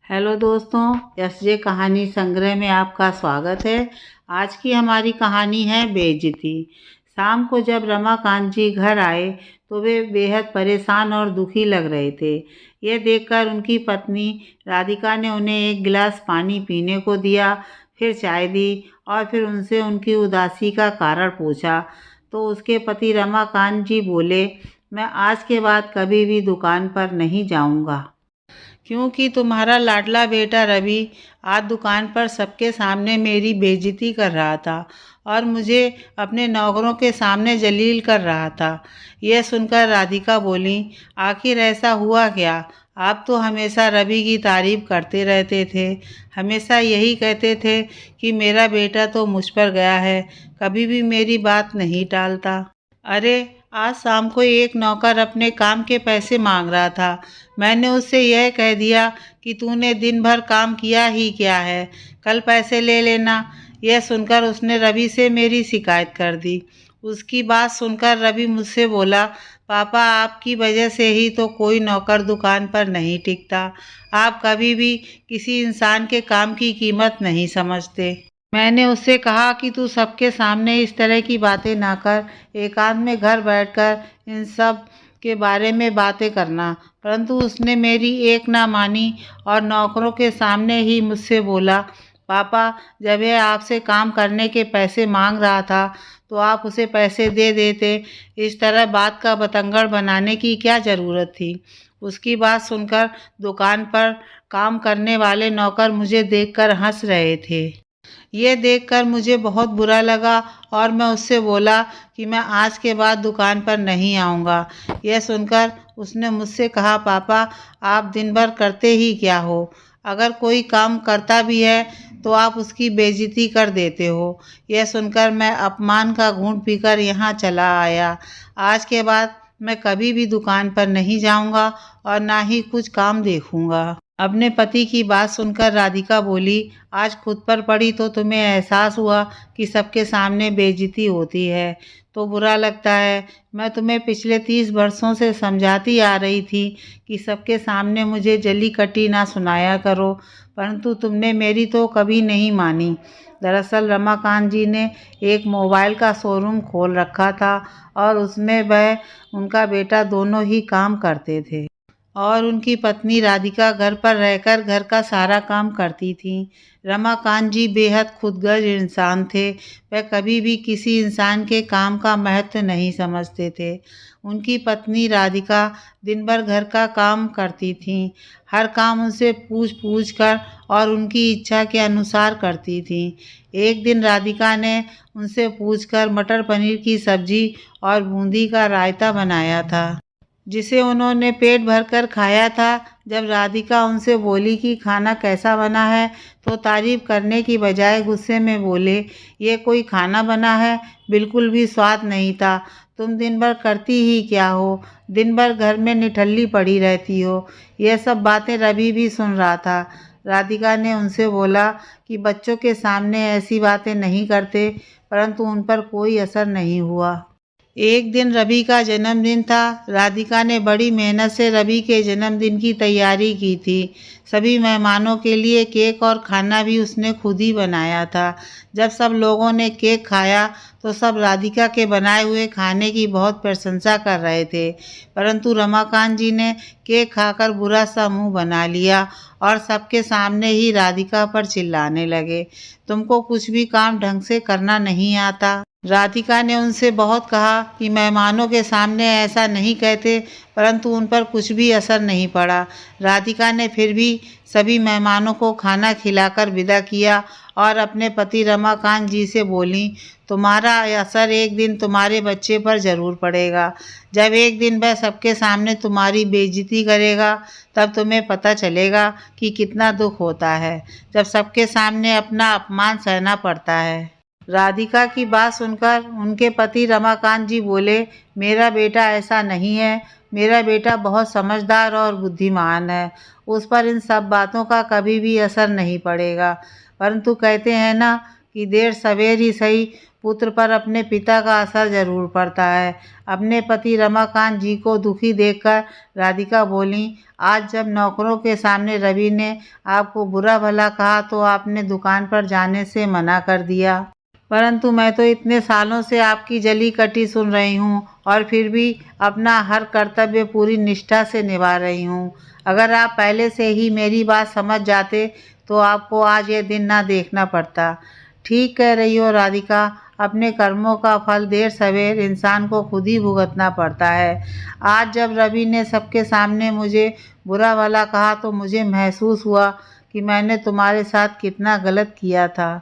Hello दोस्तों, SJ कहानी संग्रह में आपका स्वागत है। आज की हमारी कहानी है बेइज्जती। शाम को जब रमाकांत जी घर आए तो वे बेहद परेशान और दुखी लग रहे थे। ये देखकर उनकी पत्नी राधिका ने उन्हें एक गिलास पानी पीने को दिया, फिर चाय दी और फिर उनसे उनकी उदासी का कारण पूछा। तो उसके पति रमाकांत जी बोले, मैं आज के बाद कभी भी दुकान पर नहीं जाऊंगा, क्योंकि तुम्हारा लाडला बेटा रवि आज दुकान पर सबके सामने मेरी बेइज्जती कर रहा था और मुझे अपने नौकरों के सामने जलील कर रहा था। यह सुनकर राधिका बोली, आखिर ऐसा हुआ क्या? आप तो हमेशा रवि की तारीफ करते रहते थे, हमेशा यही कहते थे कि मेरा बेटा तो मुझ पर गया है, कभी भी मेरी बात नहीं टालता। अरे, आज शाम को एक नौकर अपने काम के पैसे मांग रहा था। मैंने उससे यह कह दिया कि तूने दिन भर काम किया ही क्या है, कल पैसे ले लेना। यह सुनकर उसने रवि से मेरी शिकायत कर दी। उसकी बात सुनकर रवि मुझसे बोला, पापा आपकी वजह से ही तो कोई नौकर दुकान पर नहीं टिकता। आप कभी भी किसी इंसान के काम की कीमत नहीं समझते। मैंने उससे कहा कि तू सबके सामने इस तरह की बातें ना कर, एकांत में घर बैठकर इन सब के बारे में बातें करना। परंतु उसने मेरी एक ना मानी और नौकरों के सामने ही मुझसे बोला, पापा जब यह आपसे काम करने के पैसे मांग रहा था तो आप उसे पैसे दे देते, इस तरह बात का बतंगड़ बनाने की क्या ज़रूरत थी। उसकी बात सुनकर दुकान पर काम करने वाले नौकर मुझे देखकर हंस रहे थे। ये देखकर मुझे बहुत बुरा लगा और मैं उससे बोला कि मैं आज के बाद दुकान पर नहीं आऊँगा। यह सुनकर उसने मुझसे कहा, पापा आप दिन भर करते ही क्या हो? अगर कोई काम करता भी है तो आप उसकी बेइज्जती कर देते हो। यह सुनकर मैं अपमान का घूंट पीकर यहाँ चला आया। आज के बाद मैं कभी भी दुकान पर नहीं जाऊँगा और ना ही कुछ काम देखूँगा। अपने पति की बात सुनकर राधिका बोली, आज खुद पर पड़ी तो तुम्हें एहसास हुआ कि सबके सामने बेइज्जती होती है तो बुरा लगता है। मैं तुम्हें पिछले 30 वर्षों से समझाती आ रही थी कि सबके सामने मुझे जली कटी ना सुनाया करो, परंतु तुमने मेरी तो कभी नहीं मानी। दरअसल रमाकांत जी ने एक मोबाइल का शोरूम खोल रखा था और उसमें वह उनका बेटा दोनों ही काम करते थे और उनकी पत्नी राधिका घर पर रहकर घर का सारा काम करती थी। रमाकांत जी बेहद खुदगर्ज इंसान थे। वह कभी भी किसी इंसान के काम का महत्व नहीं समझते थे। उनकी पत्नी राधिका दिन भर घर का काम करती थी, हर काम उनसे पूछ पूछ कर और उनकी इच्छा के अनुसार करती थी। एक दिन राधिका ने उनसे पूछकर मटर पनीर की सब्जी और बूंदी का रायता बनाया था, जिसे उन्होंने पेट भरकर खाया था। जब राधिका उनसे बोली कि खाना कैसा बना है तो तारीफ करने की बजाय गुस्से में बोले, ये कोई खाना बना है, बिल्कुल भी स्वाद नहीं था। तुम दिन भर करती ही क्या हो, दिन भर घर में निठल्ली पड़ी रहती हो। यह सब बातें रवि भी सुन रहा था। राधिका ने उनसे बोला कि बच्चों के सामने ऐसी बातें नहीं करते, परंतु उन पर कोई असर नहीं हुआ। एक दिन रवि का जन्मदिन था। राधिका ने बड़ी मेहनत से रवि के जन्मदिन की तैयारी की थी। सभी मेहमानों के लिए केक और खाना भी उसने खुद ही बनाया था। जब सब लोगों ने केक खाया तो सब राधिका के बनाए हुए खाने की बहुत प्रशंसा कर रहे थे, परंतु रमाकांत जी ने केक खाकर बुरा सा मुंह बना लिया और सबके सामने ही राधिका पर चिल्लाने लगे, तुमको कुछ भी काम ढंग से करना नहीं आता। राधिका ने उनसे बहुत कहा कि मेहमानों के सामने ऐसा नहीं कहते, परंतु उन पर कुछ भी असर नहीं पड़ा। राधिका ने फिर भी सभी मेहमानों को खाना खिलाकर विदा किया और अपने पति रमाकांत जी से बोली, तुम्हारा असर एक दिन तुम्हारे बच्चे पर ज़रूर पड़ेगा। जब एक दिन वह सबके सामने तुम्हारी बेइज्जती करेगा तब तुम्हें पता चलेगा कि कितना दुख होता है जब सबके सामने अपना अपमान सहना पड़ता है। राधिका की बात सुनकर उनके पति रमाकांत जी बोले, मेरा बेटा ऐसा नहीं है, मेरा बेटा बहुत समझदार और बुद्धिमान है, उस पर इन सब बातों का कभी भी असर नहीं पड़ेगा। परंतु कहते हैं ना कि देर सवेर ही सही पुत्र पर अपने पिता का असर जरूर पड़ता है। अपने पति रमाकांत जी को दुखी देखकर राधिका बोली, आज जब नौकरों के सामने रवि ने आपको बुरा भला कहा तो आपने दुकान पर जाने से मना कर दिया, परंतु मैं तो इतने सालों से आपकी जली कटी सुन रही हूँ और फिर भी अपना हर कर्तव्य पूरी निष्ठा से निभा रही हूँ। अगर आप पहले से ही मेरी बात समझ जाते तो आपको आज ये दिन ना देखना पड़ता। ठीक कह रही हो राधिका, अपने कर्मों का फल देर सवेर इंसान को खुद ही भुगतना पड़ता है। आज जब रवि ने सबके सामने मुझे बुरा भला कहा तो मुझे महसूस हुआ कि मैंने तुम्हारे साथ कितना गलत किया था।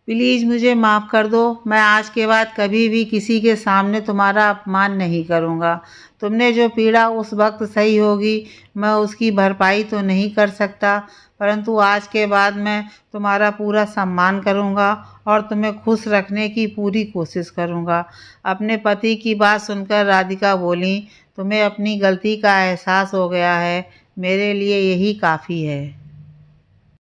प्लीज़ मुझे माफ़ कर दो। मैं आज के बाद कभी भी किसी के सामने तुम्हारा अपमान नहीं करूँगा। तुमने जो पीड़ा उस वक्त सही होगी, मैं उसकी भरपाई तो नहीं कर सकता, परंतु आज के बाद मैं तुम्हारा पूरा सम्मान करूँगा और तुम्हें खुश रखने की पूरी कोशिश करूँगा। अपने पति की बात सुनकर राधिका बोली, तुम्हें अपनी गलती का एहसास हो गया है, मेरे लिए यही काफ़ी है।